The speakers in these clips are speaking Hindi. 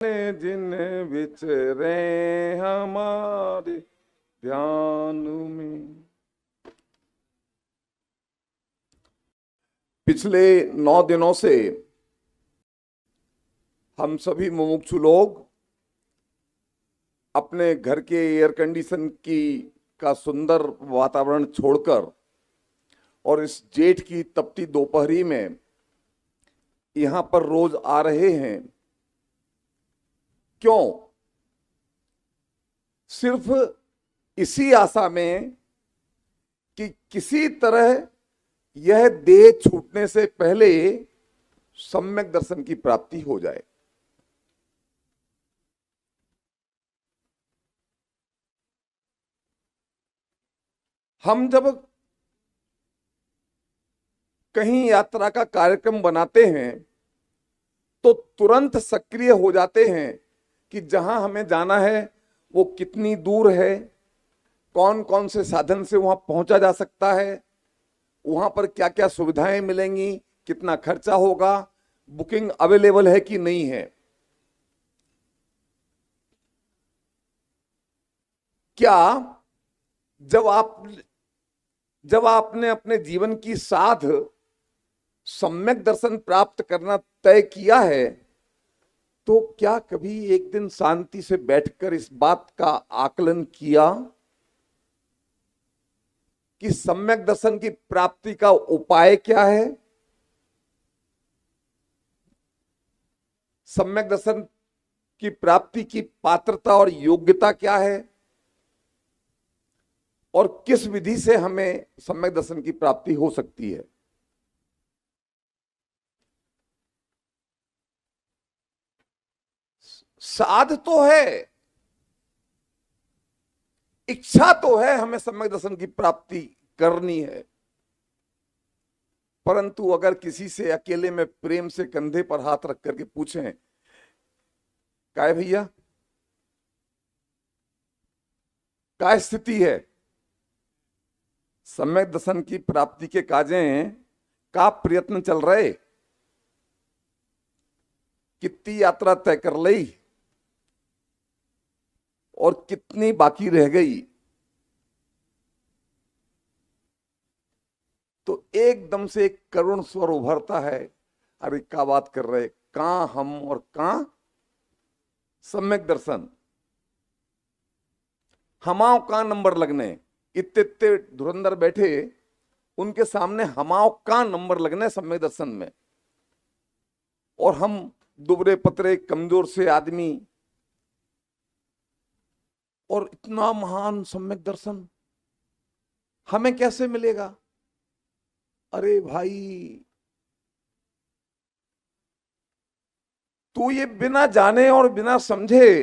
जिन विचरे हमारे ध्यान में। पिछले 9 दिनों से हम सभी मुमुक्षु लोग अपने घर के एयर कंडीशन का सुंदर वातावरण छोड़कर और इस जेठ की तपती दोपहरी में यहां पर रोज आ रहे हैं। क्यों? सिर्फ इसी आशा में कि किसी तरह यह देह छूटने से पहले सम्यक दर्शन की प्राप्ति हो जाए। हम जब कहीं यात्रा का कार्यक्रम बनाते हैं तो तुरंत सक्रिय हो जाते हैं कि जहां हमें जाना है वो कितनी दूर है, कौन कौन से साधन से वहां पहुंचा जा सकता है, वहां पर क्या क्या सुविधाएं मिलेंगी, कितना खर्चा होगा, बुकिंग अवेलेबल है कि नहीं है। क्या जब आपने अपने जीवन की साध सम्यक दर्शन प्राप्त करना तय किया है तो क्या कभी एक दिन शांति से बैठकर इस बात का आकलन किया कि सम्यक दर्शन की प्राप्ति का उपाय क्या है, सम्यक दर्शन की प्राप्ति की पात्रता और योग्यता क्या है और किस विधि से हमें सम्यक दर्शन की प्राप्ति हो सकती है। साध तो है, इच्छा तो है, हमें सम्यक दर्शन की प्राप्ति करनी है, परंतु अगर किसी से अकेले में प्रेम से कंधे पर हाथ रख करके पूछें, काय भैया क्या स्थिति है, सम्यक दर्शन की प्राप्ति के काजें का प्रयत्न चल रहे, कितनी यात्रा तय कर ली और कितनी बाकी रह गई, तो एकदम से एक करुण स्वर उभरता है, अरे क्या बात कर रहे, कहां हम और कहां सम्यक दर्शन, हमाओं का नंबर लगने, इतने धुरंधर बैठे उनके सामने हमाओं का नंबर लगने सम्यक दर्शन में, और हम दुबरे पतरे कमजोर से आदमी और इतना महान सम्यक दर्शन हमें कैसे मिलेगा। अरे भाई, तू ये बिना जाने और बिना समझे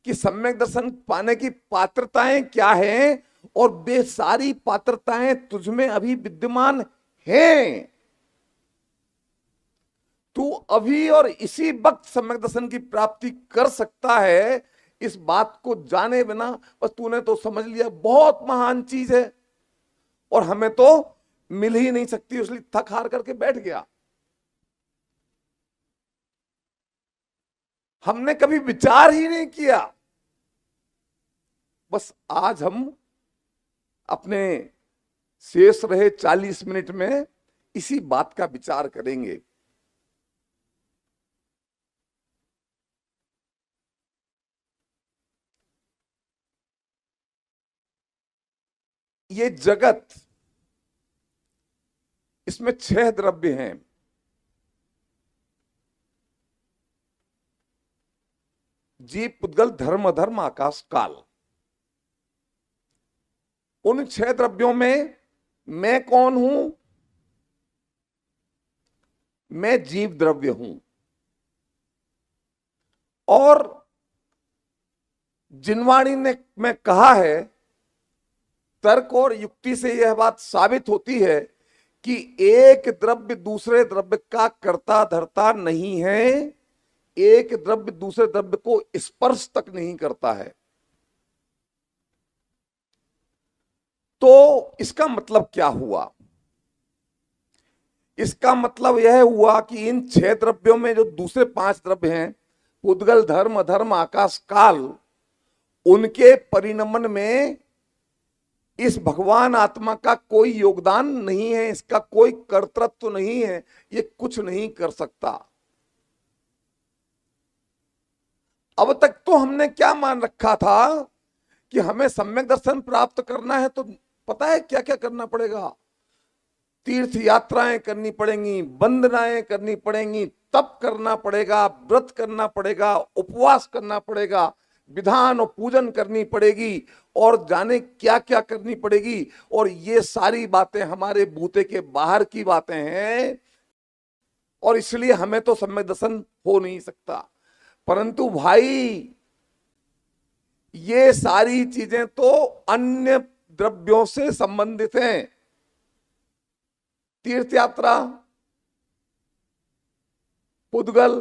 कि सम्यक दर्शन पाने की पात्रताएं क्या हैं और वे सारी पात्रताएं तुझमें अभी विद्यमान हैं, तू अभी और इसी वक्त सम्यक दर्शन की प्राप्ति कर सकता है, इस बात को जाने बिना बस तूने तो समझ लिया बहुत महान चीज है और हमें तो मिल ही नहीं सकती, इसलिए थक हार करके बैठ गया। हमने कभी विचार ही नहीं किया। बस आज हम अपने शेष रहे 40 मिनट में इसी बात का विचार करेंगे। ये जगत, इसमें 6 द्रव्य हैं। जीव, पुद्गल, धर्म, अधर्म, आकाश, काल। उन 6 द्रव्यों में मैं कौन हूं? मैं जीव द्रव्य हूं। और जिनवाणी ने मैं कहा है, तर्क और युक्ति से यह बात साबित होती है कि एक द्रव्य दूसरे द्रव्य का कर्ता धर्ता नहीं है, एक द्रव्य दूसरे द्रव्य को स्पर्श तक नहीं करता है। तो इसका मतलब क्या हुआ? इसका मतलब यह हुआ कि इन 6 द्रव्यों में जो दूसरे 5 द्रव्य हैं पुद्गल धर्म अधर्म आकाश काल, उनके परिणमन में इस भगवान आत्मा का कोई योगदान नहीं है, इसका कोई कर्तृत्व नहीं है, ये कुछ नहीं कर सकता। अब तक तो हमने क्या मान रखा था कि हमें सम्यक दर्शन प्राप्त करना है तो पता है क्या क्या करना पड़ेगा, तीर्थ यात्राएं करनी पड़ेंगी, वंदनाएं करनी पड़ेंगी, तप करना पड़ेगा, व्रत करना पड़ेगा, उपवास करना पड़ेगा, विधान और पूजन करनी पड़ेगी, और जाने क्या क्या करनी पड़ेगी। और ये सारी बातें हमारे बूते के बाहर की बातें हैं, और इसलिए हमें तो सम्यक दर्शन हो नहीं सकता। परंतु भाई ये सारी चीजें तो अन्य द्रव्यों से संबंधित हैं। तीर्थ यात्रा, पुद्गल,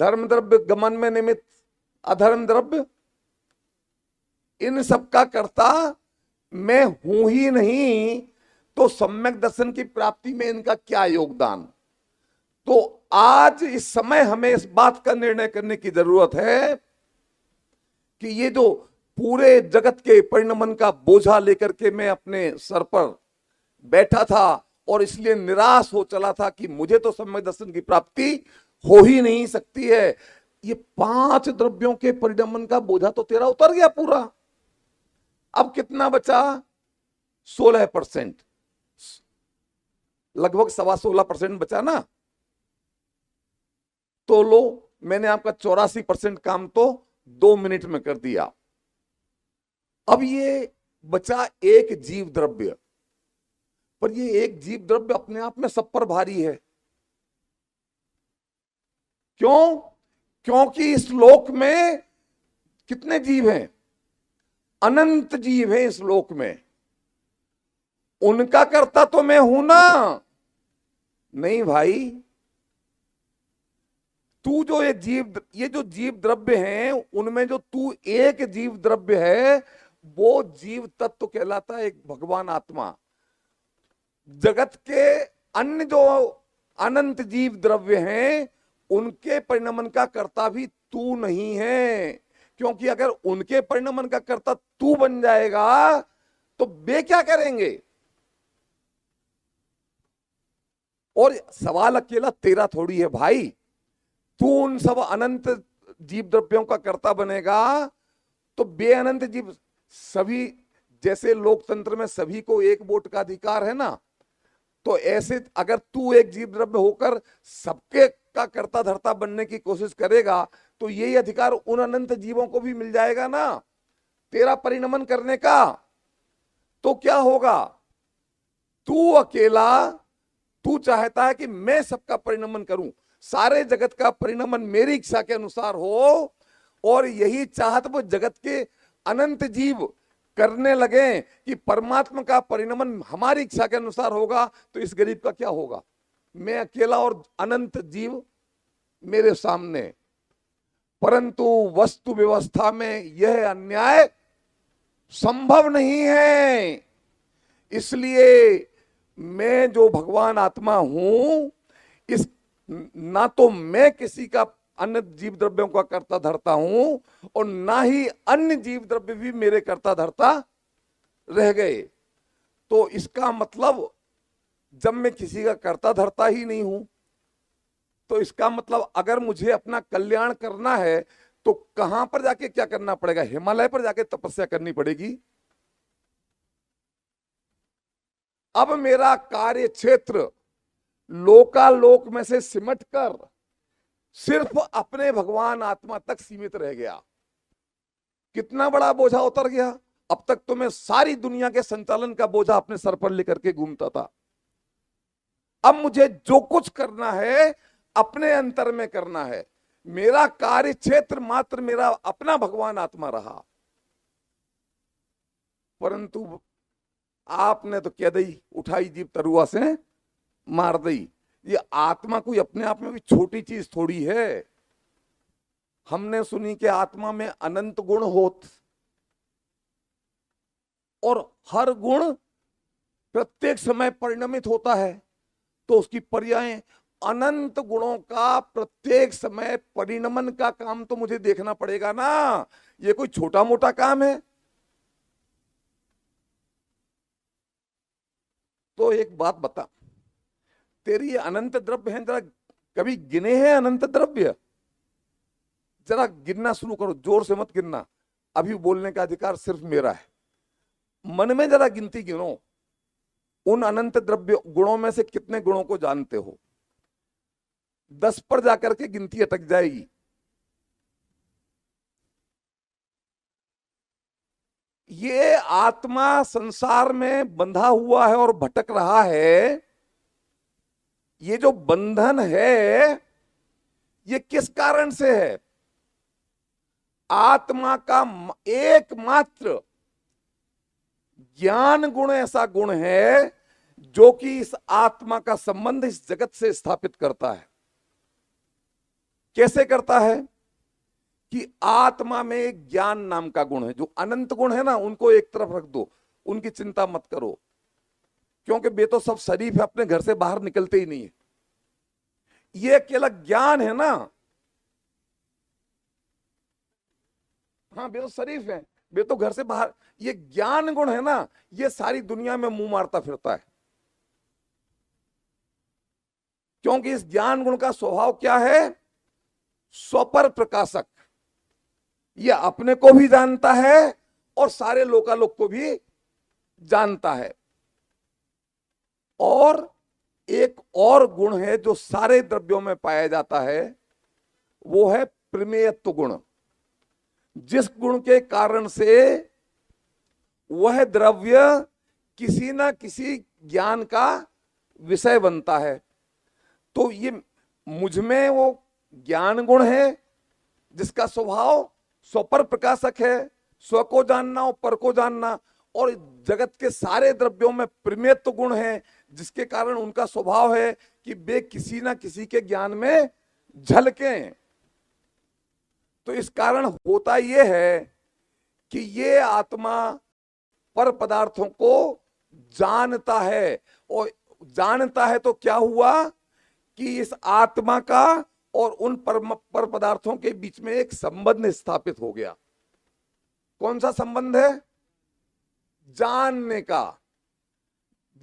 धर्म द्रव्य गमन में निमित्त, अधर्म द्रव्य, इन सब का कर्ता मैं हूं ही नहीं, तो सम्यक दर्शन की प्राप्ति में इनका क्या योगदान। तो आज इस समय हमें इस बात का निर्णय करने की जरूरत है कि ये जो पूरे जगत के परिणमन का बोझा लेकर के मैं अपने सर पर बैठा था और इसलिए निराश हो चला था कि मुझे तो सम्यक दर्शन की प्राप्ति हो ही नहीं सकती है, ये 5 द्रव्यों के परिणमन का बोझा तो तेरा उतर गया पूरा। अब कितना बचा? 16%, लगभग 16.25% बचा ना। तो लो, मैंने आपका 84% काम तो 2 मिनट में कर दिया। अब ये बचा एक जीव द्रव्य, पर ये एक जीव द्रव्य अपने आप में सब पर भारी है। क्यों? क्योंकि इस लोक में कितने जीव हैं? अनंत जीव हैं इस लोक में। उनका कर्ता तो मैं हूं ना? नहीं भाई, तू जो ये जो जीव द्रव्य हैं उनमें जो तू एक जीव द्रव्य है वो जीव तत्व कहलाता है, एक भगवान आत्मा। जगत के अन्य जो अनंत जीव द्रव्य हैं उनके परिणमन का कर्ता भी तू नहीं है, क्योंकि अगर उनके परिणमन का कर्ता तू बन जाएगा तो वे क्या करेंगे। और सवाल अकेला तेरा थोड़ी है भाई, तू उन सब अनंत जीव द्रव्यों का कर्ता बनेगा तो बे अनंत जीव सभी, जैसे लोकतंत्र में सभी को एक वोट का अधिकार है ना, तो ऐसे अगर तू एक जीव द्रव्य होकर सबके का कर्ता धर्ता बनने की कोशिश करेगा तो यही अधिकार उन अनंत जीवों को भी मिल जाएगा ना तेरा परिणमन करने का। तो क्या होगा? तू अकेला, तू चाहता है कि मैं सबका परिणमन करूं, सारे जगत का परिणमन मेरी इच्छा के अनुसार हो, और यही चाहत वो जगत के अनंत जीव करने लगे कि परमात्मा का परिणमन हमारी इच्छा के अनुसार होगा। तो इस गरीब का क्या होगा? मैं अकेला और अनंत जीव मेरे सामने। परंतु वस्तु व्यवस्था में यह अन्याय संभव नहीं है। इसलिए मैं जो भगवान आत्मा हूं, इस ना तो मैं किसी का अन्य जीव द्रव्यों का कर्ता धरता हूं और ना ही अन्य जीव द्रव्य भी मेरे कर्ता धरता रह गए। तो इसका मतलब जब मैं किसी का कर्ता धरता ही नहीं हूं तो इसका मतलब अगर मुझे अपना कल्याण करना है तो कहां पर जाके क्या करना पड़ेगा? हिमालय पर जाके तपस्या करनी पड़ेगी। अब मेरा कार्य क्षेत्र लोकालोक में से सिमटकर सिर्फ अपने भगवान आत्मा तक सीमित रह गया। कितना बड़ा बोझा उतर गया। अब तक तो मैं सारी दुनिया के संचालन का बोझा अपने सर पर लेकर के घूमता था। अब मुझे जो कुछ करना है अपने अंतर में करना है। मेरा कार्य क्षेत्र मात्र मेरा अपना भगवान आत्मा रहा। परंतु आपने तो कह दी, उठाई जीभ तरुआ से मार दी। ये आत्मा कोई अपने आप में भी छोटी चीज थोड़ी है। हमने सुनी कि आत्मा में अनंत गुण होत और हर गुण प्रत्येक समय परिणमित होता है, तो उसकी पर्यायें अनंत गुणों का प्रत्येक समय परिणमन का काम तो मुझे देखना पड़ेगा ना। ये कोई छोटा मोटा काम है? तो एक बात बता, तेरी ये अनंत द्रव्य है, जरा कभी गिने हैं अनंत द्रव्य? जरा गिनना शुरू करो, जोर से मत गिनना, अभी बोलने का अधिकार सिर्फ मेरा है। मन में जरा गिनती गिनो, उन अनंत द्रव्य गुणों में से कितने गुणों को जानते हो? 10 पर जाकर के गिनती अटक जाएगी। ये आत्मा संसार में बंधा हुआ है और भटक रहा है। ये जो बंधन है ये किस कारण से है? आत्मा का एकमात्र ज्ञान गुण ऐसा गुण है जो कि इस आत्मा का संबंध इस जगत से स्थापित करता है। कैसे करता है? कि आत्मा में एक ज्ञान नाम का गुण है। जो अनंत गुण है ना, उनको एक तरफ रख दो, उनकी चिंता मत करो, क्योंकि वे तो सब शरीफ है, अपने घर से बाहर निकलते ही नहीं है। ये अकेला ज्ञान है ना, हाँ वे तो शरीफ है, वे तो घर से बाहर। ये ज्ञान गुण है ना, ये सारी दुनिया में मुंह मारता फिरता है, क्योंकि इस ज्ञान गुण का स्वभाव क्या है? स्वपर प्रकाशक। ये अपने को भी जानता है और सारे लोकालोक को भी जानता है। और एक और गुण है जो सारे द्रव्यों में पाया जाता है, वो है प्रमेयत्व गुण। जिस गुण के कारण से वह द्रव्य किसी ना किसी ज्ञान का विषय बनता है। तो ये मुझ में वो ज्ञान गुण है जिसका स्वभाव स्वपर प्रकाशक है, स्व को जानना और पर को जानना। और जगत के सारे द्रव्यों में प्रमेयत्व गुण है, जिसके कारण उनका स्वभाव है कि वे किसी ना किसी के ज्ञान में झलकें। तो इस कारण होता यह है कि ये आत्मा पर पदार्थों को जानता है, और जानता है तो क्या हुआ कि इस आत्मा का और उन पर पदार्थों के बीच में एक संबंध स्थापित हो गया। कौन सा संबंध है? जानने का।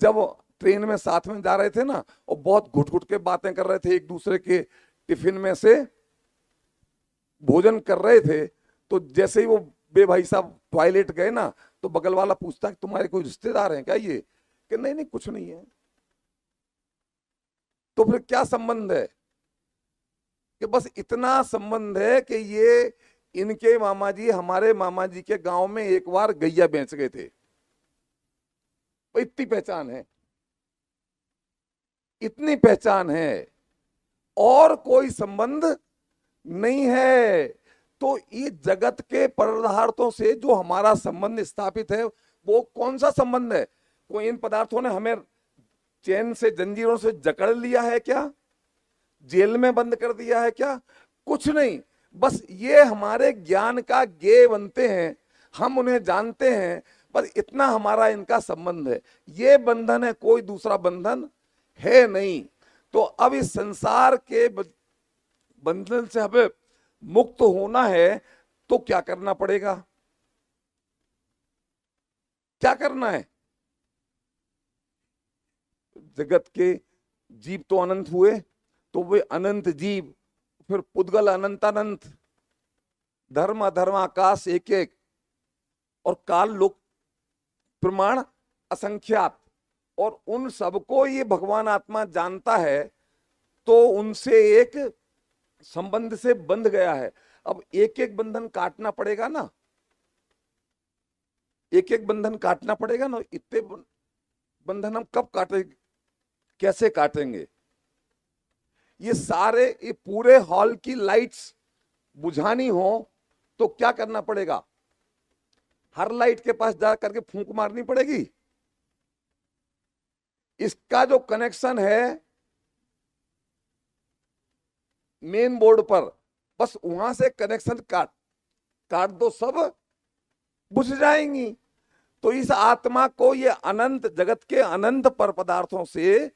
जब ट्रेन में साथ में जा रहे थे ना, और बहुत घुट घुट के बातें कर रहे थे, एक दूसरे के टिफिन में से भोजन कर रहे थे, तो जैसे ही वो बे भाई साहब टॉयलेट गए ना, तो बगल वाला पूछता कि तुम्हारे कोई रिश्तेदार हैं क्या? ये कि नहीं नहीं कुछ नहीं है। तो फिर क्या संबंध है? कि बस इतना संबंध है कि ये इनके मामा जी हमारे मामा जी के गांव में एक बार गैया बेच गए थे। इतनी पहचान है, इतनी पहचान है, और कोई संबंध नहीं है। तो ये जगत के पदार्थों से जो हमारा संबंध स्थापित है, वो कौन सा संबंध है? कोई इन पदार्थों ने हमें चैन से जंजीरों से जकड़ लिया है क्या? जेल में बंद कर दिया है क्या? कुछ नहीं, बस ये हमारे ज्ञान का गेय बनते हैं, हम उन्हें जानते हैं, पर इतना हमारा इनका संबंध है। ये बंधन है, कोई दूसरा बंधन है नहीं। तो अब इस संसार के बंधन से हमें मुक्त होना है, तो क्या करना पड़ेगा? क्या करना है? जगत के जीव तो अनंत हुए, तो वे अनंत जीव, फिर पुद्गल अनंत अनंत, धर्म अधर्म आकाश एक एक, और काल लोक प्रमाण असंख्यात, और उन सबको ये भगवान आत्मा जानता है, तो उनसे एक संबंध से बंध गया है। अब एक एक बंधन काटना पड़ेगा ना, एक एक बंधन काटना पड़ेगा ना। इतने बंधन हम कब काटेंगे, कैसे काटेंगे? ये सारे, ये पूरे हॉल की लाइट्स बुझानी हो तो क्या करना पड़ेगा? हर लाइट के पास जा करके फूंक मारनी पड़ेगी। इसका जो कनेक्शन है मेन बोर्ड पर, बस वहां से कनेक्शन काट दो, सब बुझ जाएंगी। तो इस आत्मा को ये अनंत जगत के अनंत पर पदार्थों से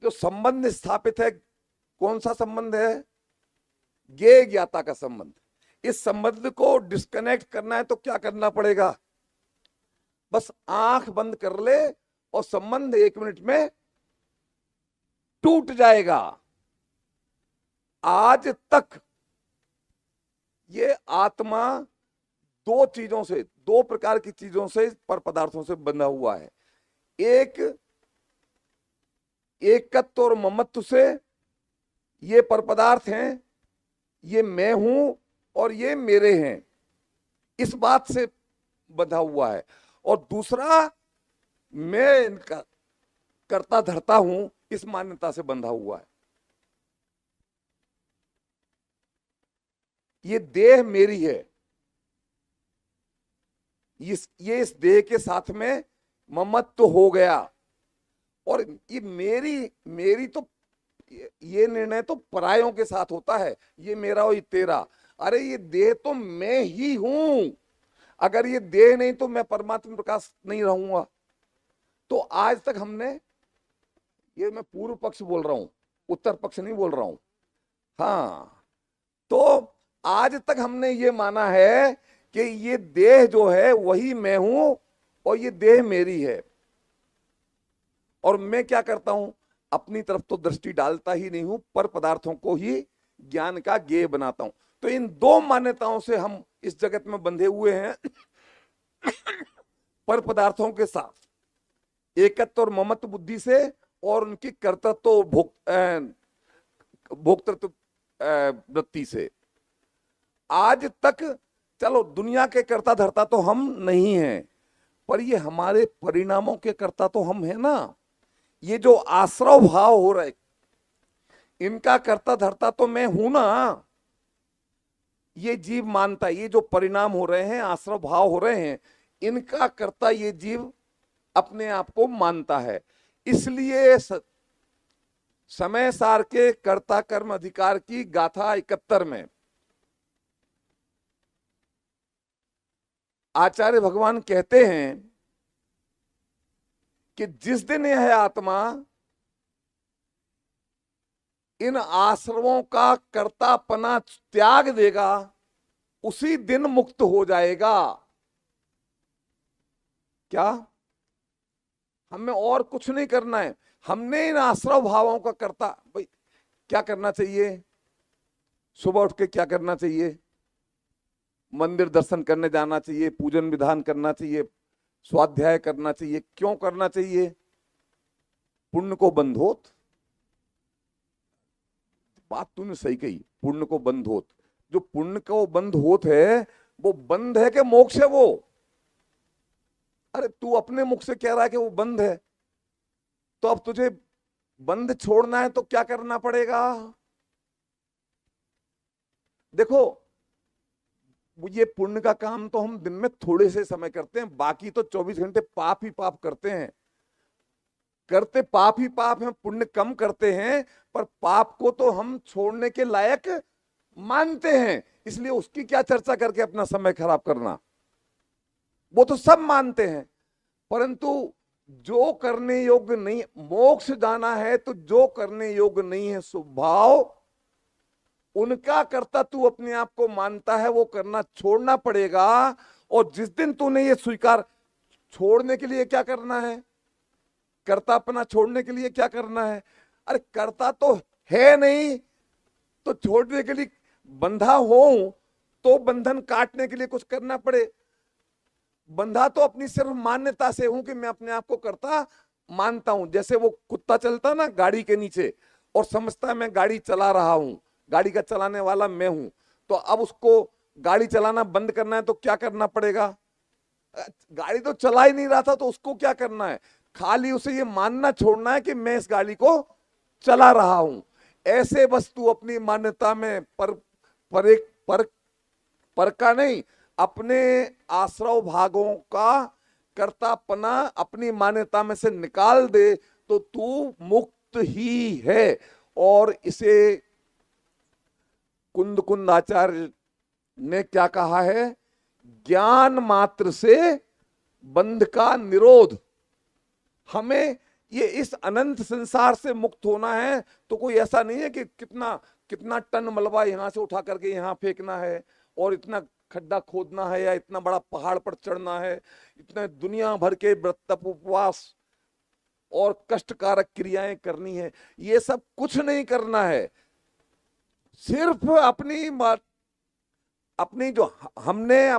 जो संबंध स्थापित है, कौन सा संबंध है? ज्ञेय ज्ञाता का संबंध। इस संबंध को डिस्कनेक्ट करना है तो क्या करना पड़ेगा? बस आंख बंद कर ले और संबंध 1 मिनट में टूट जाएगा। आज तक ये आत्मा दो चीजों से, दो प्रकार की चीजों से, पर पदार्थों से बंधा हुआ है। एक एकत्व और ममत्व से, ये पर पदार्थ हैं, ये मैं हूं और ये मेरे हैं, इस बात से बंधा हुआ है। और दूसरा, मैं इनका करता धरता हूं, इस मान्यता से बंधा हुआ है। ये देह मेरी है, ये इस देह के साथ में ममत्व हो गया। और ये मेरी तो, ये निर्णय तो परायों के साथ होता है, ये मेरा और ये तेरा। अरे ये देह तो मैं ही हूं, अगर ये देह नहीं तो मैं परमात्मा प्रकाश नहीं रहूंगा। तो आज तक हमने, ये मैं पूर्व पक्ष बोल रहा हूं, उत्तर पक्ष नहीं बोल रहा हूं। हाँ, तो आज तक हमने ये माना है कि ये देह जो है वही मैं हूं और ये देह मेरी है। और मैं क्या करता हूं? अपनी तरफ तो दृष्टि डालता ही नहीं हूं, पर पदार्थों को ही ज्ञान का ज्ञेय बनाता हूं। तो इन दो मान्यताओं से हम इस जगत में बंधे हुए हैं, पर पदार्थों के साथ, एकत्व और ममत्व बुद्धि से, और उनकी कर्तृत्व भोक्तृत्व वृत्ति से। आज तक चलो दुनिया के कर्ता धर्ता तो हम नहीं हैं, पर ये हमारे परिणामों के कर्ता तो हम हैं ना। ये जो आश्रव भाव हो रहे, इनका कर्ता धर्ता तो मैं हूं ना। ये जीव मानता है, ये जो परिणाम हो रहे हैं, आश्रव भाव हो रहे हैं, इनका कर्ता ये जीव अपने आप को मानता है। इसलिए समय सार के कर्ता कर्म अधिकार की गाथा 71 में आचार्य भगवान कहते हैं कि जिस दिन यह आत्मा इन आश्रवों का कर्तापना त्याग देगा, उसी दिन मुक्त हो जाएगा। क्या? हमें और कुछ नहीं करना है, हमने इन आश्रव भावों का कर्ता, भाई क्या करना चाहिए? सुबह उठ के क्या करना चाहिए? मंदिर दर्शन करने जाना चाहिए, पूजन विधान करना चाहिए, स्वाध्याय करना चाहिए। क्यों करना चाहिए? पुण्य को बंधोत। बात तूने सही कही, पुण्य को बंध होत। जो पुण्य को बंध होत है, वो बंध है कि मोक्ष है वो? अरे तू अपने मुख से कह रहा है कि वो बंध है, तो अब तुझे बंध छोड़ना है तो क्या करना पड़ेगा? देखो, ये पुण्य का काम तो हम दिन में थोड़े से समय करते हैं, बाकी तो 24 घंटे पाप ही पाप करते हैं। करते पाप ही पाप हैं, पुण्य कम करते हैं, पर पाप को तो हम छोड़ने के लायक मानते हैं। इसलिए उसकी क्या चर्चा करके अपना समय खराब करना, वो तो सब मानते हैं। परंतु जो करने योग्य नहीं, मोक्ष जाना है तो जो करने योग्य नहीं है स्वभाव, उनका कर्ता तू अपने आप को मानता है, वो करना छोड़ना पड़ेगा। और जिस दिन तूने ये स्वीकार, छोड़ने के लिए क्या करना है? कर्ता अपना छोड़ने के लिए क्या करना है? अरे कर्ता तो है नहीं, तो छोड़ने के लिए बंधा हो तो बंधन काटने के लिए कुछ करना पड़े। बंधा तो अपनी सिर्फ मान्यता से हूं कि मैं अपने आप को कर्ता मानता हूं। जैसे वो कुत्ता चलता ना गाड़ी के नीचे और समझता है मैं गाड़ी चला रहा हूं, गाड़ी का चलाने वाला मैं हूं, तो अब उसको गाड़ी चलाना बंद करना है तो क्या करना पड़ेगा? गाड़ी तो चला ही नहीं रहा था, तो उसको क्या करना है? खाली उसे ये मानना छोड़ना है कि मैं इस गाड़ी को चला रहा हूं। ऐसे बस तू अपनी मान्यता में पर का नहीं, अपने आश्रव भागों का कर्तापना अपनी मान्यता में से निकाल दे तो तू मुक्त ही है। और इसे कुंद आचार्य ने क्या कहा है? ज्ञान मात्र से बंध का निरोध। हमें ये इस अनंत संसार से मुक्त होना है तो कोई ऐसा नहीं है कि कितना कितना टन मलबा यहां से उठा करके यहां फेंकना है और इतना खड्डा खोदना है या इतना बड़ा पहाड़ पर चढ़ना है, इतने दुनिया भर के व्रत तप उपवास और कष्टकारक क्रियाएं करनी है। ये सब कुछ नहीं करना है। सिर्फ अपनी जो हमने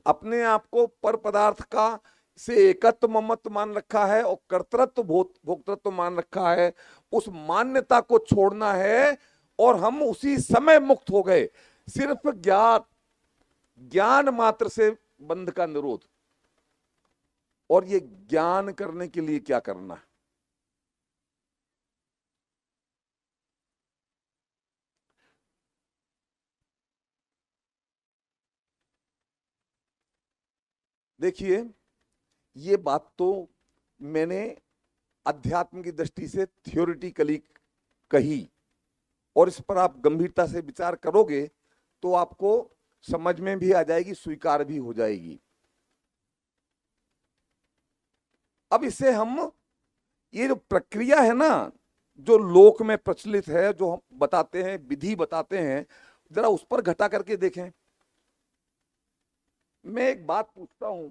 अपने आप को पर पदार्थ का से एकत्व ममत्व मान रखा है और कर्तृत्व भोक्तृत्व मान रखा है, उस मान्यता को छोड़ना है और हम उसी समय मुक्त हो गए। सिर्फ ज्ञान मात्र से बंध का निरोध। और ये ज्ञान करने के लिए क्या करना है? देखिए, ये बात तो मैंने अध्यात्म की दृष्टि से थियोरिटिकली कही और इस पर आप गंभीरता से विचार करोगे तो आपको समझ में भी आ जाएगी, स्वीकार भी हो जाएगी। अब इसे हम ये जो प्रक्रिया है ना, जो लोक में प्रचलित है, जो हम बताते हैं, विधि बताते हैं, जरा उस पर घटा करके देखें। मैं एक बात पूछता हूं,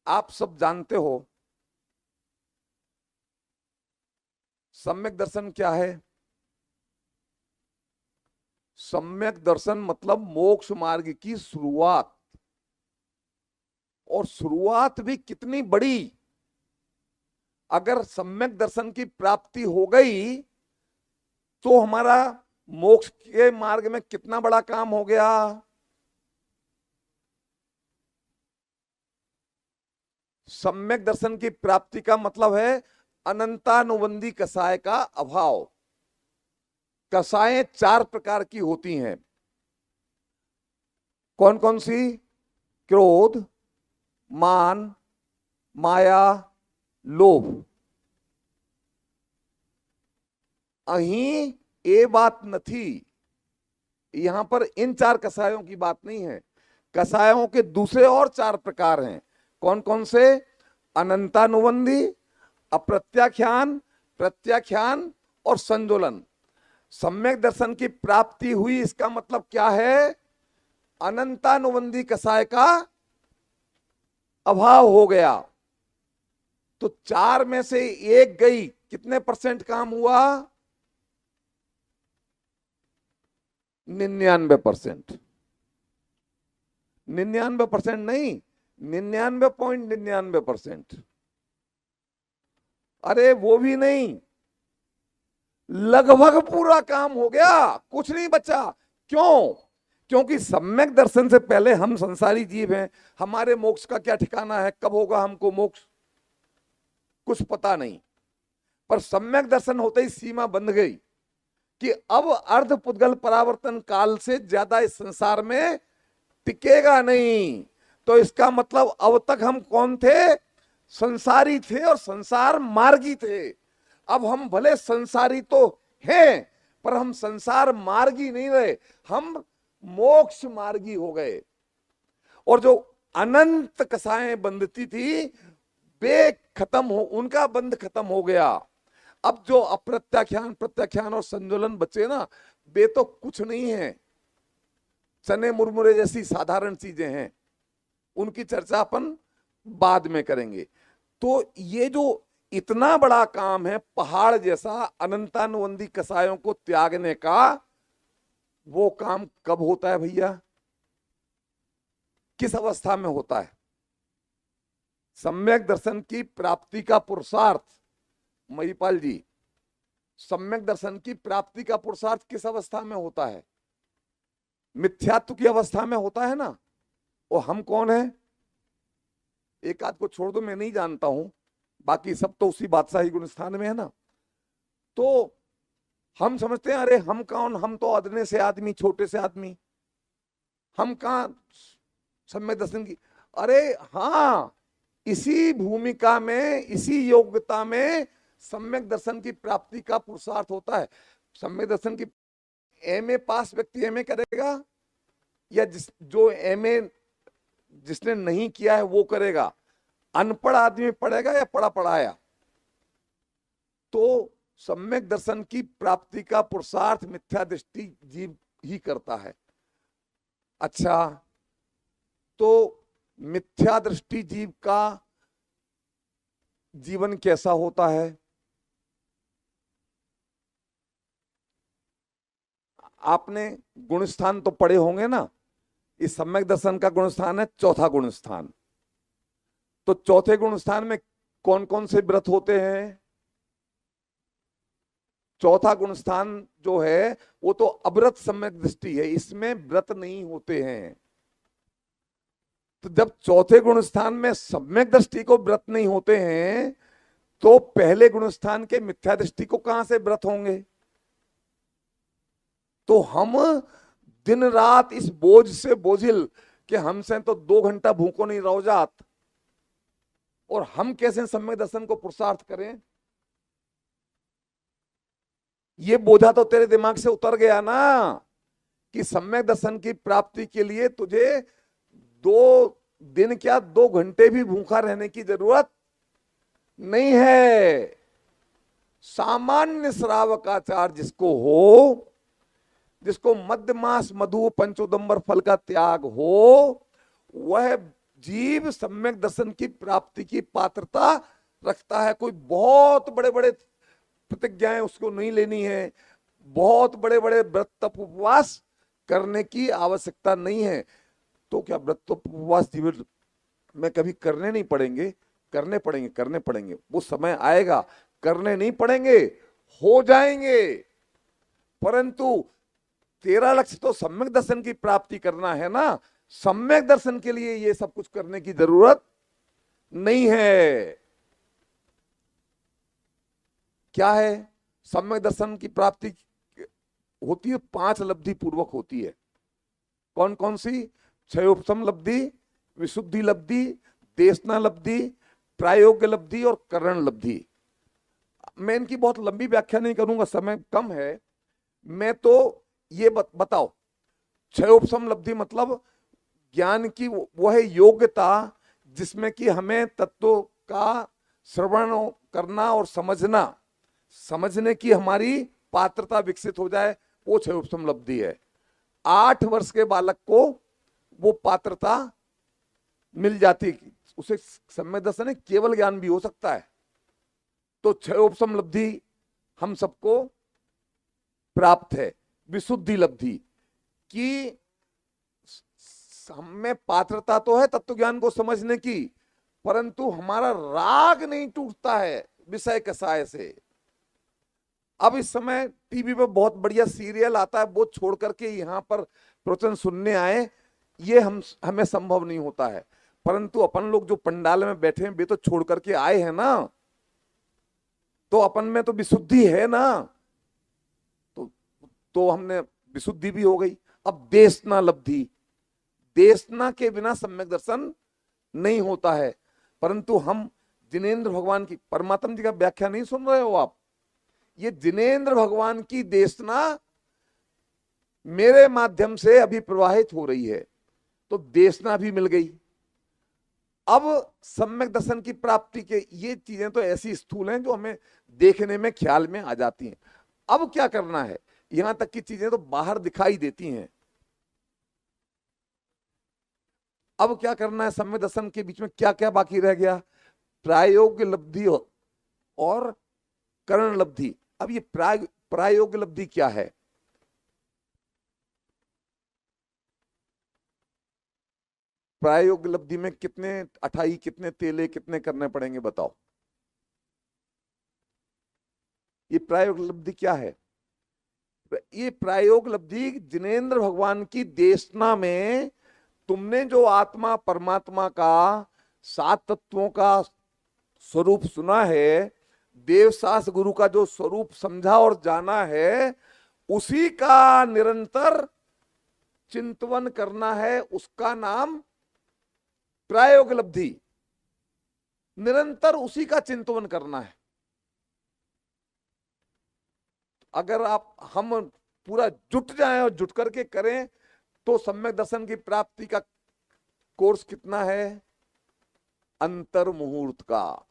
आप सब जानते हो सम्यक दर्शन क्या है? सम्यक दर्शन मतलब मोक्ष मार्ग की शुरुआत, और शुरुआत भी कितनी बड़ी। अगर सम्यक दर्शन की प्राप्ति हो गई तो हमारा मोक्ष के मार्ग में कितना बड़ा काम हो गया। सम्यक दर्शन की प्राप्ति का मतलब है अनंतानुबंधी कसाय का अभाव। कसाएं 4 प्रकार की होती हैं। कौन कौन सी? क्रोध, मान, माया, लोभ। अहीं ये बात नहीं, यहां पर इन 4 कसायों की बात नहीं है। कसायों के दूसरे और 4 प्रकार हैं। कौन कौन से? अनंतानुबंधी, अप्रत्याख्यान, प्रत्याख्यान और संजोलन। सम्यक दर्शन की प्राप्ति हुई, इसका मतलब क्या है? अनंतानुबंधी कसाय का अभाव हो गया। तो 4 में से एक गई, कितने % काम हुआ? 99%। 99% नहीं, 99.99%। अरे वो भी नहीं, लगभग पूरा काम हो गया, कुछ नहीं बचा। क्यों? क्योंकि सम्यक दर्शन से पहले हम संसारी जीव हैं। हमारे मोक्ष का क्या ठिकाना है, कब होगा हमको मोक्ष, कुछ पता नहीं। पर सम्यक दर्शन होते ही सीमा बंध गई कि अब अर्ध पुद्गल परावर्तन काल से ज्यादा इस संसार में टिकेगा नहीं। तो इसका मतलब अब तक हम कौन थे? संसारी थे और संसार मार्गी थे। अब हम भले संसारी तो हैं, पर हम संसार मार्गी नहीं रहे, हम मोक्ष मार्गी हो गए। और जो अनंत कसाएं बंधती थी वे खत्म हो, उनका बंध खत्म हो गया। अब जो अप्रत्याख्यान, प्रत्याख्यान और संजोलन बचे ना, वे तो कुछ नहीं है, चने मुरमुरे जैसी साधारण चीजें हैं। उनकी चर्चा अपन बाद में करेंगे। तो ये जो इतना बड़ा काम है, पहाड़ जैसा अनंतानुबंधी कसायों को त्यागने का, वो काम कब होता है भैया? किस अवस्था में होता है? सम्यक दर्शन की प्राप्ति का पुरुषार्थ, महिपाल जी, सम्यक दर्शन की प्राप्ति का पुरुषार्थ किस अवस्था में होता है? मिथ्यात्व की अवस्था में होता है ना। और हम कौन है? एक आध को छोड़ दो, मैं नहीं जानता हूं, बाकी सब तो उसी बादशाही गुण स्थान में है ना। तो हम समझते हैं अरे हम कौन, हम तो अदने से आदमी, छोटे से आदमी, हम कहां सम्यक दर्शन की। अरे हाँ, इसी भूमिका में, इसी योग्यता में सम्यक दर्शन की प्राप्ति का पुरुषार्थ होता है। सम्यक दर्शन की एमए पास व्यक्ति एमए करेगा, या जो एमए जिसने नहीं किया है वो करेगा? अनपढ़ आदमी पढ़ेगा या पढ़ा पढ़ाया? तो सम्यक दर्शन की प्राप्ति का पुरुषार्थ मिथ्या दृष्टि जीव ही करता है। अच्छा, तो मिथ्या दृष्टि जीव का जीवन कैसा होता है? आपने गुणस्थान तो पढ़े होंगे ना। इस सम्यक दर्शन का गुणस्थान है चौथा गुणस्थान। तो चौथे गुणस्थान में कौन कौन से व्रत होते हैं? चौथा गुणस्थान जो है वो तो अव्रत सम्यक दृष्टि है, इसमें व्रत नहीं होते हैं। तो जब चौथे गुणस्थान में सम्यक दृष्टि को व्रत नहीं होते हैं, तो पहले गुणस्थान के मिथ्या दृष्टि को कहां से व्रत होंगे? तो हम दिन रात इस बोझ से बोझिल कि हमसे तो 2 घंटा भूखो नहीं रहो जात, और हम कैसे सम्यक दर्शन को पुरुषार्थ करें? ये बोझा तो तेरे दिमाग से उतर गया ना कि सम्यक दर्शन की प्राप्ति के लिए तुझे 2 दिन क्या 2 घंटे भी भूखा रहने की जरूरत नहीं है। सामान्य श्रावकाचार जिसको हो, जिसको मध्य मास मधु पंचोदंबर फल का त्याग हो, वह जीव सम्यक दर्शन की प्राप्ति की पात्रता रखता है। कोई बहुत बड़े बड़े प्रतिज्ञाएं उसको नहीं लेनी है, बहुत बड़े बड़े व्रत तप उपवास करने की आवश्यकता नहीं है। तो क्या व्रत तप उपवास जीवन में कभी करने नहीं पड़ेंगे? करने पड़ेंगे, करने पड़ेंगे। वो समय आएगा, करने नहीं पड़ेंगे, हो जाएंगे। परंतु तेरा लक्ष्य तो सम्यक दर्शन की प्राप्ति करना है ना। सम्यक दर्शन के लिए ये सब कुछ करने की जरूरत नहीं है। क्या है? सम्यक दर्शन की प्राप्ति होती है 5 लब्धि पूर्वक होती है। कौन कौन सी? क्षयोपशम लब्धि, विशुद्धि लब्धि, देशना लब्धि, प्रायोग्य लब्धि और करण लब्धि। मैं इनकी बहुत लंबी व्याख्या नहीं करूंगा, समय कम है। मैं तो ये बताओ, क्षयोपशम लब्धि मतलब ज्ञान की वह योग्यता जिसमें कि हमें तत्वों का श्रवण करना और समझने की हमारी पात्रता विकसित हो जाए, वो क्षयोपशम लब्धि है। 8 वर्ष के बालक को वो पात्रता मिल जाती, उसे सम्यक दर्शन है, केवल ज्ञान भी हो सकता है। तो क्षयोपशम लब्धि हम सबको प्राप्त है। विशुद्धि लब्धि की हमें पात्रता तो है तत्व ज्ञान को समझने की, परंतु हमारा राग नहीं टूटता है विषय कसाय से। अब इस समय टीवी पे बहुत बढ़िया सीरियल आता है, वो छोड़ करके यहाँ पर प्रवचन सुनने आए, ये हमें संभव नहीं होता है। परंतु अपन लोग जो पंडाल में बैठे हैं वे तो छोड़ करके आए हैं ना, तो अपन में तो विशुद्धि है ना, तो हमने विशुद्धि भी हो गई। अब देशना लब्धि, देशना के बिना सम्यक दर्शन नहीं होता है। परंतु हम जिनेंद्र भगवान की, परमात्मा जी का व्याख्या नहीं सुन रहे हो आप? ये जिनेंद्र भगवान की देशना मेरे माध्यम से अभी प्रवाहित हो रही है, तो देशना भी मिल गई। अब सम्यक दर्शन की प्राप्ति के ये चीजें तो ऐसी स्थूल हैं जो हमें देखने में ख्याल में आ जाती हैं। अब क्या करना है? यहां तक की चीजें तो बाहर दिखाई देती हैं। अब क्या करना है? सम्यक दर्शन के बीच में क्या क्या बाकी रह गया? प्रायोग्य लब्धि और करण लब्धि। अब ये प्रायोग्य लब्धि क्या है? प्रायोग्य लब्धि में कितने अठाई, कितने तेले, कितने करने पड़ेंगे बताओ? ये प्रायोग्य लब्धि क्या है? ये प्रायोग्य लब्धि जिनेंद्र भगवान की देशना में तुमने जो आत्मा परमात्मा का 7 तत्वों का स्वरूप सुना है, देवशास्त्र गुरु का जो स्वरूप समझा और जाना है, उसी का निरंतर चिंतन करना है। उसका नाम प्रायोग्य लब्धि। निरंतर उसी का चिंतन करना है। अगर हम पूरा जुट जाएं और जुट करके करें तो सम्यक दर्शन की प्राप्ति का कोर्स कितना है? अंतर मुहूर्त का।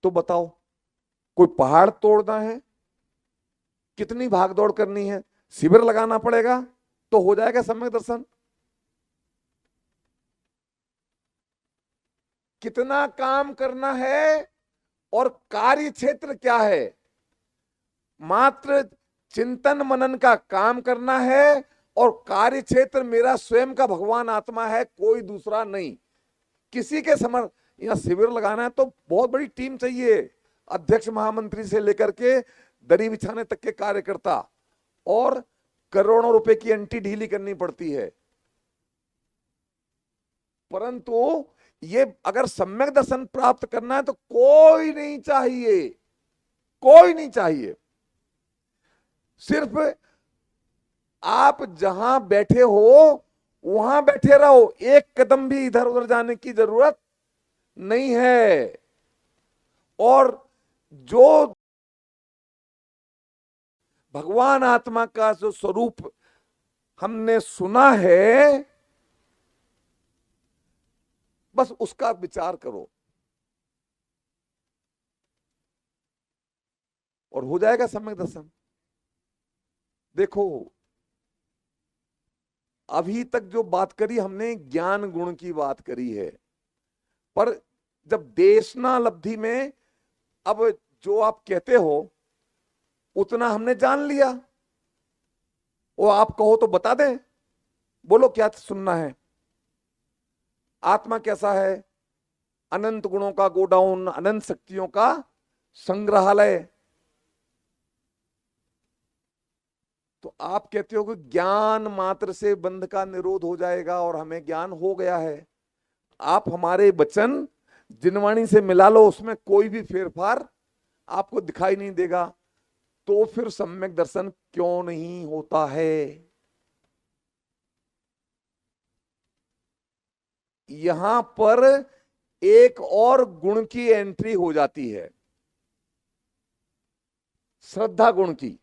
तो बताओ कोई पहाड़ तोड़ना है, कितनी भागदौड़ करनी है, शिविर लगाना पड़ेगा तो हो जाएगा सम्यक दर्शन। कितना काम करना है और कार्य क्षेत्र क्या है, मात्र चिंतन मनन का काम करना है और कार्य क्षेत्र मेरा स्वयं का भगवान आत्मा है, कोई दूसरा नहीं। किसी के समर्थ यहां शिविर लगाना है तो बहुत बड़ी टीम चाहिए, अध्यक्ष महामंत्री से लेकर के दरी बिछाने तक के कार्यकर्ता, और करोड़ों रुपए की एंटी ढीली करनी पड़ती है। परंतु ये अगर सम्यक दर्शन प्राप्त करना है तो कोई नहीं चाहिए, कोई नहीं चाहिए। सिर्फ आप जहां बैठे हो वहां बैठे रहो, एक कदम भी इधर उधर जाने की जरूरत नहीं है। और जो भगवान आत्मा का जो स्वरूप हमने सुना है, बस उसका विचार करो और हो जाएगा सम्यक दर्शन। देखो, अभी तक जो बात करी हमने ज्ञान गुण की बात करी है, पर जब देशनालब्धि में अब जो आप कहते हो उतना हमने जान लिया, वो आप कहो तो बता दें, बोलो क्या सुनना है। आत्मा कैसा है, अनंत गुणों का गोडाउन, अनंत शक्तियों का संग्रहालय। तो आप कहते हो कि ज्ञान मात्र से बंध का निरोध हो जाएगा और हमें ज्ञान हो गया है। आप हमारे वचन जिनवाणी से मिला लो, उसमें कोई भी फेरफार आपको दिखाई नहीं देगा, तो फिर सम्यक दर्शन क्यों नहीं होता है। यहां पर एक और गुण की एंट्री हो जाती है, श्रद्धा गुण की।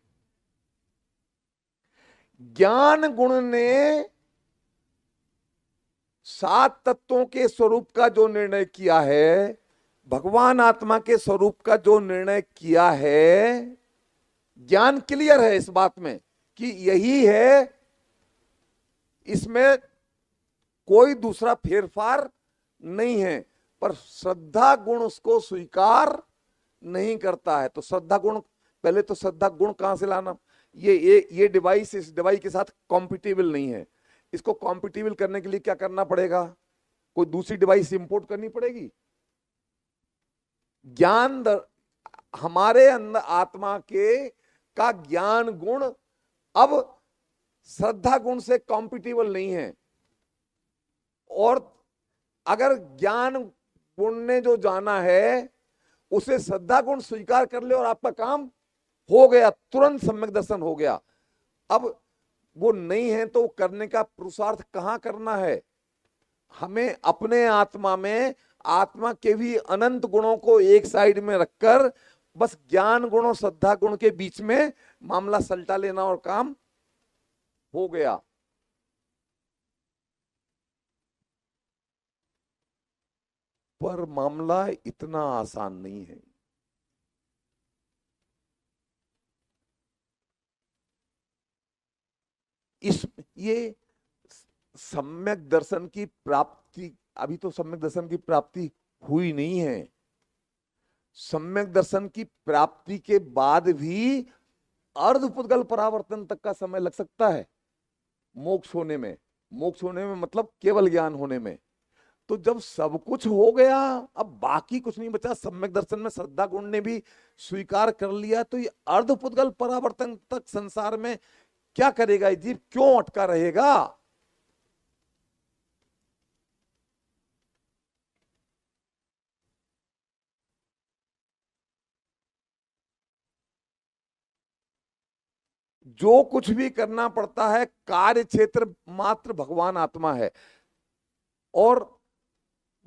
ज्ञान गुण ने 7 तत्वों के स्वरूप का जो निर्णय किया है, भगवान आत्मा के स्वरूप का जो निर्णय किया है, ज्ञान क्लियर है इस बात में कि यही है, इसमें कोई दूसरा फेरफार नहीं है। पर श्रद्धा गुण उसको स्वीकार नहीं करता है। तो श्रद्धा गुण, पहले तो श्रद्धा गुण कहां से लाना, ये डिवाइस इस डिवाइस के साथ कॉम्पिटेबल नहीं है। इसको कॉम्पिटेबल करने के लिए क्या करना पड़ेगा, कोई दूसरी डिवाइस इंपोर्ट करनी पड़ेगी। ज्ञान हमारे अंदर आत्मा के का ज्ञान गुण अब श्रद्धा गुण से कॉम्पिटेबल नहीं है। और अगर ज्ञान गुण ने जो जाना है उसे श्रद्धा गुण स्वीकार कर ले और आपका काम हो गया, तुरंत सम्यक दर्शन हो गया। अब वो नहीं है तो करने का पुरुषार्थ कहां करना है। हमें अपने आत्मा में आत्मा के भी अनंत गुणों को एक साइड में रखकर बस ज्ञान गुण और श्रद्धा गुण के बीच में मामला सलटा लेना और काम हो गया। पर मामला इतना आसान नहीं है। इस ये सम्यक दर्शन की प्राप्ति, अभी तो सम्यक दर्शन की प्राप्ति हुई नहीं है। सम्यक दर्शन की प्राप्ति के बाद भी अर्धपुद्गल परावर्तन तक का समय लग सकता है मोक्ष होने में। मोक्ष होने में मतलब केवल ज्ञान होने में। तो जब सब कुछ हो गया, अब बाकी कुछ नहीं बचा, सम्यक दर्शन में श्रद्धा गुण ने भी स्वीकार कर लिया, तो ये अर्धपुद्गल परावर्तन तक संसार में क्या करेगा ये जीव, क्यों अटका रहेगा। जो कुछ भी करना पड़ता है, कार्य क्षेत्र मात्र भगवान आत्मा है। और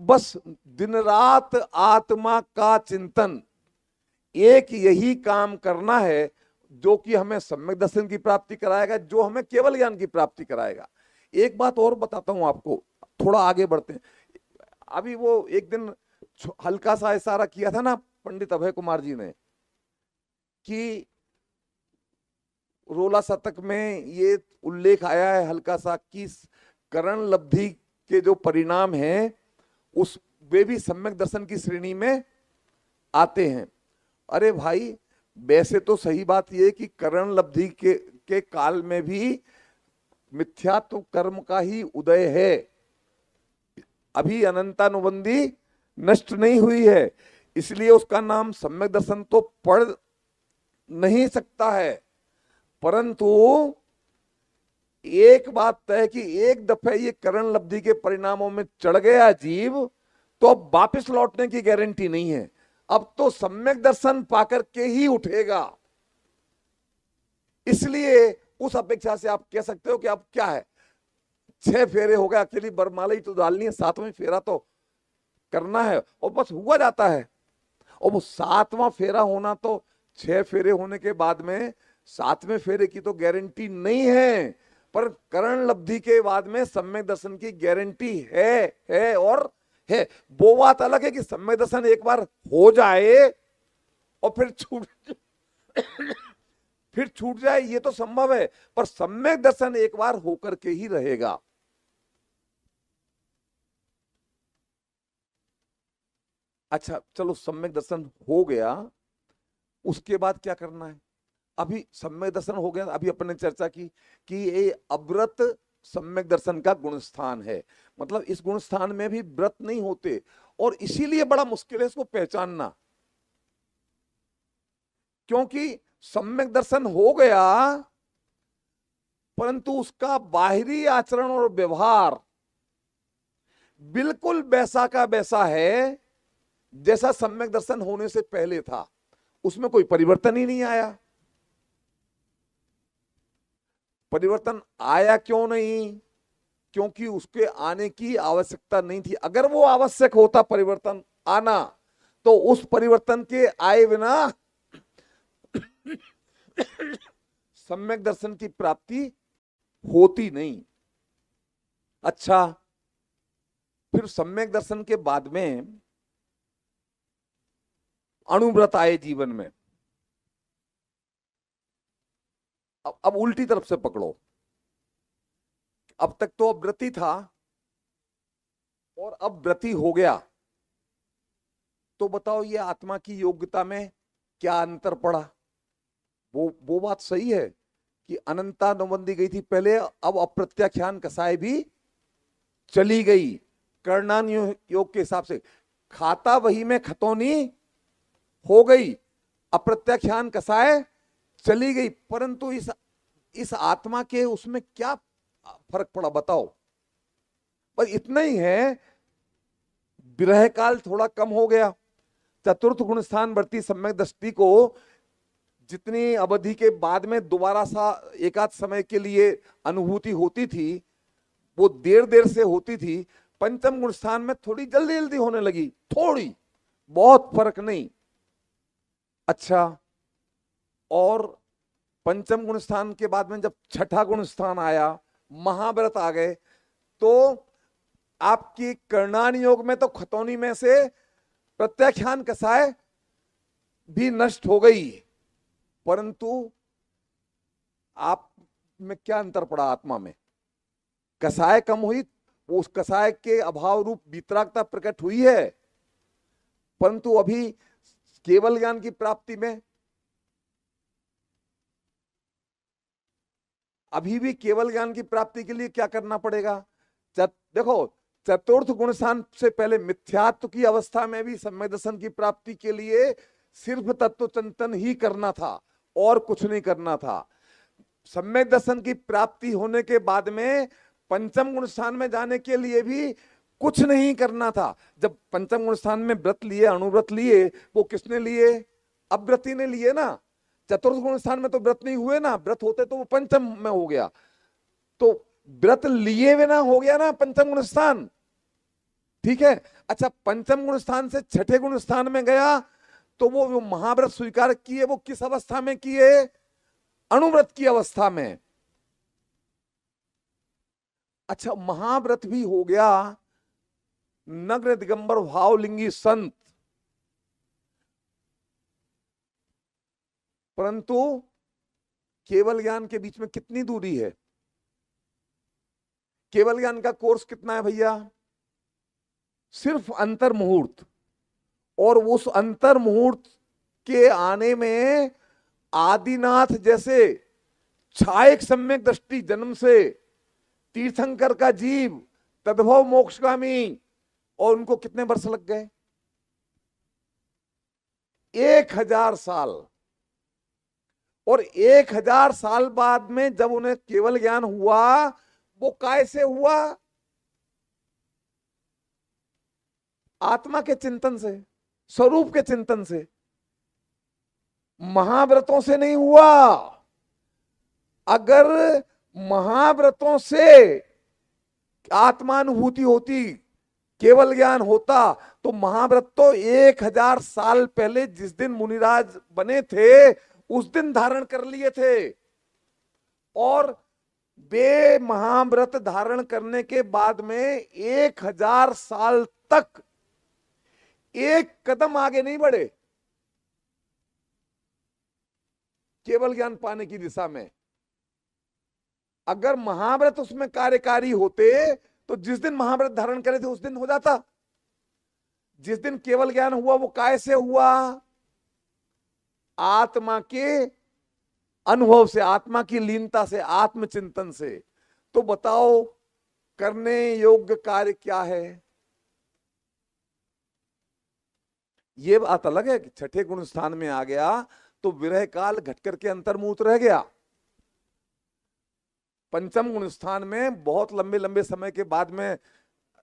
बस दिन रात आत्मा का चिंतन, एक यही काम करना है जो कि हमें सम्यक दर्शन की प्राप्ति कराएगा, जो हमें केवल ज्ञान की प्राप्ति कराएगा। एक बात और बताता हूं आपको, थोड़ा आगे बढ़ते हैं। अभी वो एक दिन हल्का सा इशारा किया था ना पंडित अभय कुमार जी ने, कि रोला शतक में ये उल्लेख आया है हल्का सा कि करण लब्धि के जो परिणाम हैं उस वे भी सम्यक दर्शन की श्रेणी में आते हैं। अरे भाई, वैसे तो सही बात यह कि करण लब्धि के काल में भी मिथ्यात्व कर्म का ही उदय है, अभी अनंतानुबंधी नष्ट नहीं हुई है, इसलिए उसका नाम सम्यक दर्शन तो पड़ नहीं सकता है। परंतु एक बात तय है कि एक दफे ये करण लब्धि के परिणामों में चढ़ गया जीव तो अब वापस लौटने की गारंटी नहीं है, अब तो सम्यक दर्शन पाकर के ही उठेगा। इसलिए उस अपेक्षा से आप कह सकते हो कि अब क्या है, 6 फेरे हो गए, अकेली बरमाला ही तो डालनी है, 7वां फेरा तो करना है और बस हुआ जाता है। और वो 7वां फेरा होना तो 6 फेरे होने के बाद में 7वें फेरे की तो गारंटी नहीं है, पर करण लब्धि के बाद में सम्यक दर्शन की गारंटी है और है। वो बात अलग है कि सम्यक दर्शन एक बार हो जाए और फिर छूट जाए, ये तो संभव है, पर सम्यक दर्शन एक बार होकर के ही रहेगा। अच्छा चलो, सम्यक दर्शन हो गया, उसके बाद क्या करना है? अभी सम्यक दर्शन हो गया, अभी अपन ने चर्चा की कि ये अव्रत सम्यक दर्शन का गुण स्थान है, मतलब इस गुण स्थान में भी व्रत नहीं होते और इसीलिए बड़ा मुश्किल है इसको पहचानना, क्योंकि सम्यक दर्शन हो गया परंतु उसका बाहरी आचरण और व्यवहार बिल्कुल वैसा का वैसा है जैसा सम्यक दर्शन होने से पहले था, उसमें कोई परिवर्तन ही नहीं आया। परिवर्तन आया क्यों नहीं? क्योंकि उसके आने की आवश्यकता नहीं थी। अगर वो आवश्यक होता परिवर्तन आना तो उस परिवर्तन के आए बिना सम्यक दर्शन की प्राप्ति होती नहीं। अच्छा, फिर सम्यक दर्शन के बाद में अणुव्रत आए जीवन में। अब उल्टी तरफ से पकड़ो, अब तक तो व्रती था और अब व्रती हो गया, तो बताओ ये आत्मा की योग्यता में क्या अंतर पड़ा? वो बात सही है कि अनंतानुबंधी गई थी पहले, अब अप्रत्याख्यान कसाय भी चली गई। कर्णान योग के हिसाब से खाता वही में खतौनी हो गई, अप्रत्याख्यान कसाय चली गई, परंतु इस आत्मा के उसमें क्या फर्क पड़ा बताओ? पर इतना ही है, विरह काल थोड़ा कम हो गया। चतुर्थ गुण स्थान वर्ती सम्यक दृष्टि को जितनी अवधि के बाद में दोबारा सा एकाध समय के लिए अनुभूति होती थी वो देर से होती थी, पंचम गुण स्थान में थोड़ी जल्दी जल्दी होने लगी, थोड़ी, बहुत फर्क नहीं। अच्छा, और पंचम गुण स्थान के बाद में जब छठा गुण स्थान आया, महाव्रत आ गए, तो आपकी कर्णान योग में तो खतौनी में से प्रत्याख्यान कसाय भी नष्ट हो गई, परंतु आप में क्या अंतर पड़ा? आत्मा में कसाय कम हुई, वो उस कसाय के अभाव रूप वितरागता प्रकट हुई है, परंतु अभी केवल ज्ञान की प्राप्ति में अभी भी केवल ज्ञान की प्राप्ति के लिए क्या करना पड़ेगा? देखो, चतुर्थ गुण स्थान से पहले मिथ्यात्व की अवस्था में भी सम्यक दर्शन की प्राप्ति के लिए सिर्फ तत्व चिंतन ही करना था और कुछ नहीं करना था। सम्यक दर्शन की प्राप्ति होने के बाद में पंचम गुण स्थान में जाने के लिए भी कुछ नहीं करना था। जब पंचम गुण स्थान में व्रत लिए, अणुव्रत लिए, वो किसने लिए? अव्रती ने लिए ना। चतुर्थ गुण स्थान में तो व्रत नहीं हुए ना, व्रत होते तो वो पंचम में हो गया, तो व्रत लिए बिना हो गया ना पंचम गुण स्थान, ठीक है। अच्छा, पंचम गुण स्थान से छठे गुण स्थान में गया तो वो महाव्रत स्वीकार किए, वो किस अवस्था में किए? अणुव्रत की अवस्था में। अच्छा, महाव्रत भी हो गया, नग्न दिगंबर भावलिंगी संत, परंतु केवल ज्ञान के बीच में कितनी दूरी है? केवल ज्ञान का कोर्स कितना है भैया? सिर्फ अंतर मुहूर्त, और उस अंतर मुहूर्त के आने में आदिनाथ जैसे छायक सम्यक दृष्टि जन्म से तीर्थंकर का जीव तद्भव मोक्षगामी, और उनको कितने वर्ष लग गए? 1000 साल। और 1000 साल बाद में जब उन्हें केवल ज्ञान हुआ, वो काय से हुआ? आत्मा के चिंतन से, स्वरूप के चिंतन से, महाव्रतों से नहीं हुआ। अगर महाव्रतों से आत्मानुभूति होती, केवल ज्ञान होता, तो महाव्रत तो 1000 साल पहले जिस दिन मुनिराज बने थे उस दिन धारण कर लिए थे। और वे महाव्रत धारण करने के बाद में 1000 साल तक एक कदम आगे नहीं बढ़े केवल ज्ञान पाने की दिशा में। अगर महाव्रत उसमें कार्यकारी होते तो जिस दिन महाव्रत धारण करे थे उस दिन हो जाता। जिस दिन केवल ज्ञान हुआ वो काय से हुआ? आत्मा के अनुभव से, आत्मा की लीनता से, आत्मचिंतन से। तो बताओ करने योग्य कार्य क्या है? ये बात अलग है कि छठे गुण स्थान में आ गया तो विरह काल घट करके अंतर्मुहूर्त रह गया। पंचम गुण स्थान में बहुत लंबे लंबे समय के बाद में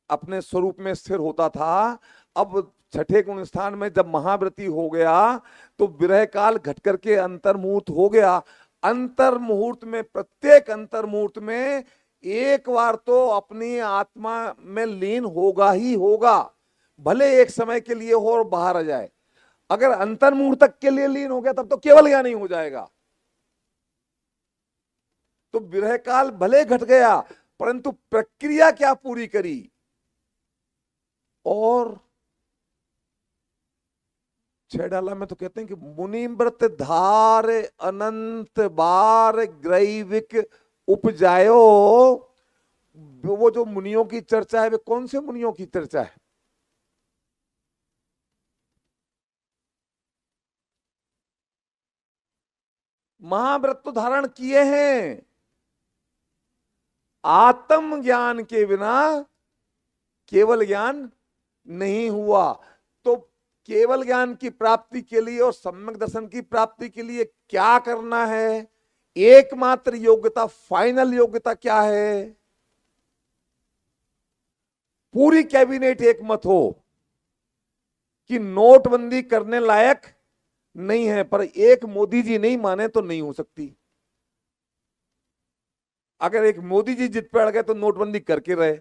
अपने स्वरूप में स्थिर होता था। अब छठे गुण स्थान में जब महाव्रती हो गया तो विरह काल घट करके अंतर्मुहूर्त हो गया। अंतर्मुहूर्त में, प्रत्येक अंतर्मुहूर्त में एक बार तो अपनी आत्मा में लीन होगा ही होगा, भले एक समय के लिए हो और बाहर आ जाए। अगर अंतर्मुहूर्त तक के लिए लीन हो गया तब तो केवल ज्ञान नहीं हो जाएगा। तो विरह काल भले घट गया परंतु प्रक्रिया क्या पूरी करी? और छह डाला में तो कहते हैं कि मुनिव्रत धार अनंत बार ग्रैविक उपजायो। वो जो मुनियों की चर्चा है वे कौन से मुनियों की चर्चा है? महाव्रत तो धारण किए हैं। आत्म ज्ञान के बिना केवल ज्ञान नहीं हुआ। तो केवल ज्ञान की प्राप्ति के लिए और सम्यक दर्शन की प्राप्ति के लिए क्या करना है? एकमात्र योग्यता, फाइनल योग्यता क्या है? पूरी कैबिनेट एक मत हो कि नोटबंदी करने लायक नहीं है, पर एक मोदी जी नहीं माने तो नहीं हो सकती। अगर एक मोदी जी जिद पे अड़ गए तो नोटबंदी करके रहे,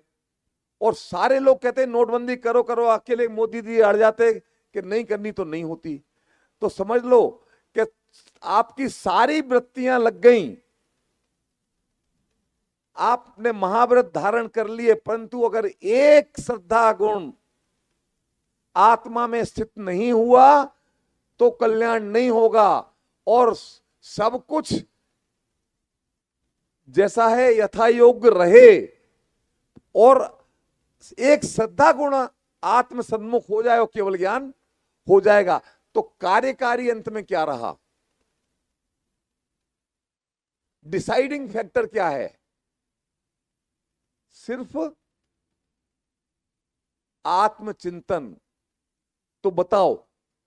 और सारे लोग कहते हैं नोटबंदी करो करो, अकेले मोदी जी अड़ जाते कि नहीं करनी तो नहीं होती। तो समझ लो कि आपकी सारी वृत्तियां लग गई, आपने महाव्रत धारण कर लिए, परंतु अगर एक श्रद्धा गुण आत्मा में स्थित नहीं हुआ तो कल्याण नहीं होगा। और सब कुछ जैसा है यथा योग्य रहे और एक श्रद्धा गुण आत्म सन्मुख हो जाए और केवल ज्ञान हो जाएगा। तो कार्यकारी अंत में क्या रहा? डिसाइडिंग फैक्टर क्या है? सिर्फ आत्मचिंतन। तो बताओ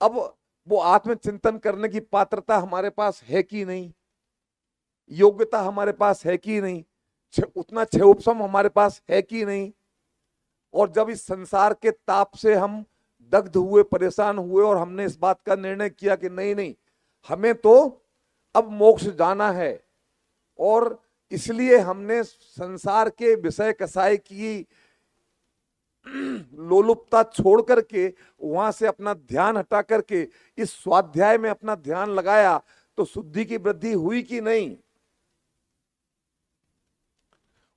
अब वो आत्मचिंतन करने की पात्रता हमारे पास है कि नहीं? योग्यता हमारे पास है कि नहीं? उतना क्षयोपशम हमारे पास है कि नहीं? और जब इस संसार के ताप से हम दग्ध हुए, परेशान हुए, और हमने इस बात का निर्णय किया कि नहीं नहीं हमें तो अब मोक्ष जाना है, और इसलिए हमने संसार के विषय कसाई की लोलुपता छोड़ करके वहां से अपना ध्यान हटा करके इस स्वाध्याय में अपना ध्यान लगाया, तो शुद्धि की वृद्धि हुई कि नहीं?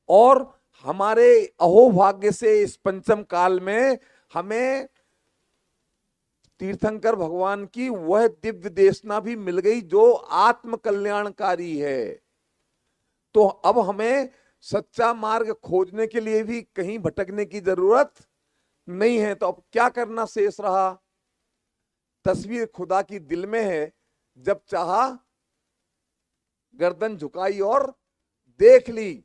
और हमारे अहोभाग्य से इस पंचम काल में हमें तीर्थंकर भगवान की वह दिव्य देशना भी मिल गई जो आत्म कल्याणकारी है। तो अब हमें सच्चा मार्ग खोजने के लिए भी कहीं भटकने की जरूरत नहीं है। तो अब क्या करना शेष रहा? तस्वीर खुदा की दिल में है, जब चाहा गर्दन झुकाई और देख ली।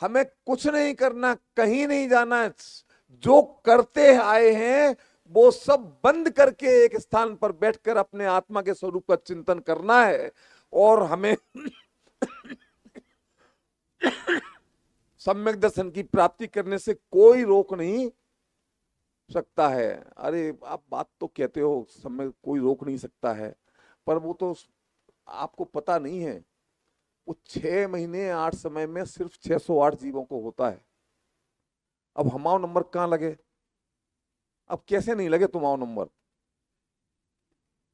हमें कुछ नहीं करना, कहीं नहीं जाना, जो करते आए हैं वो सब बंद करके एक स्थान पर बैठकर अपने आत्मा के स्वरूप का चिंतन करना है। और हमें सम्यक दर्शन की प्राप्ति करने से कोई रोक नहीं सकता है। अरे आप बात तो कहते हो सम्यक कोई रोक नहीं सकता है, पर वो तो आपको पता नहीं है, वो 6 महीने 8 समय में सिर्फ 608 जीवों को होता है। अब हमारा नंबर कहां लगे? अब कैसे नहीं लगे तुम्हारा नंबर?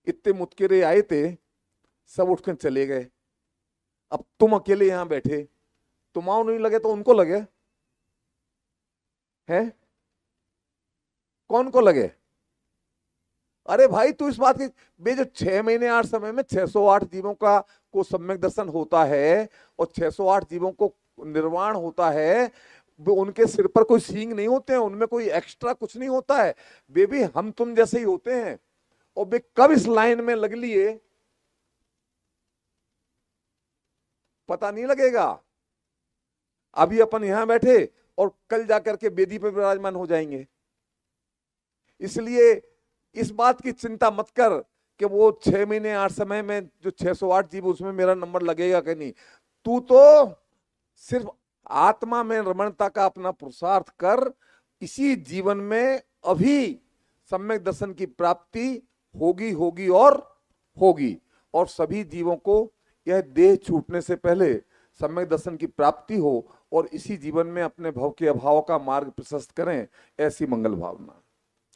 इतने मुत्केरे आए थे, सब उठकर चले गए। अब तुम अकेले यहां बैठे, तुम्हारा नहीं लगे तो उनको लगे हैं? कौन को लगे? अरे भाई तू इस बात की बे, जो 6 महीने 8 समय में 608 जीवों का को सम्यक दर्शन होता है और 608 जीवों को निर्वाण होता है, उनके सिर पर कोई सींग नहीं होते हैं, उनमें कोई एक्स्ट्रा कुछ नहीं होता है। वे भी हम तुम जैसे ही होते हैं। और वे कब इस लाइन में लग लिए पता नहीं लगेगा। अभी अपन यहां बैठे और कल जाकर के वेदी पर विराजमान हो जाएंगे। इसलिए इस बात की चिंता मत कर कि वो 6 महीने 8 समय में जो 608 जीव उसमें मेरा नंबर लगेगा कि नहीं। तू तो सिर्फ आत्मा में रमणता का अपना पुरुषार्थ कर, इसी जीवन में अभी सम्यक दर्शन की प्राप्ति होगी होगी और होगी। और सभी जीवों को यह देह छूटने से पहले सम्यक दर्शन की प्राप्ति हो और इसी जीवन में अपने भव के अभाव का मार्ग प्रशस्त करें, ऐसी मंगल भावना।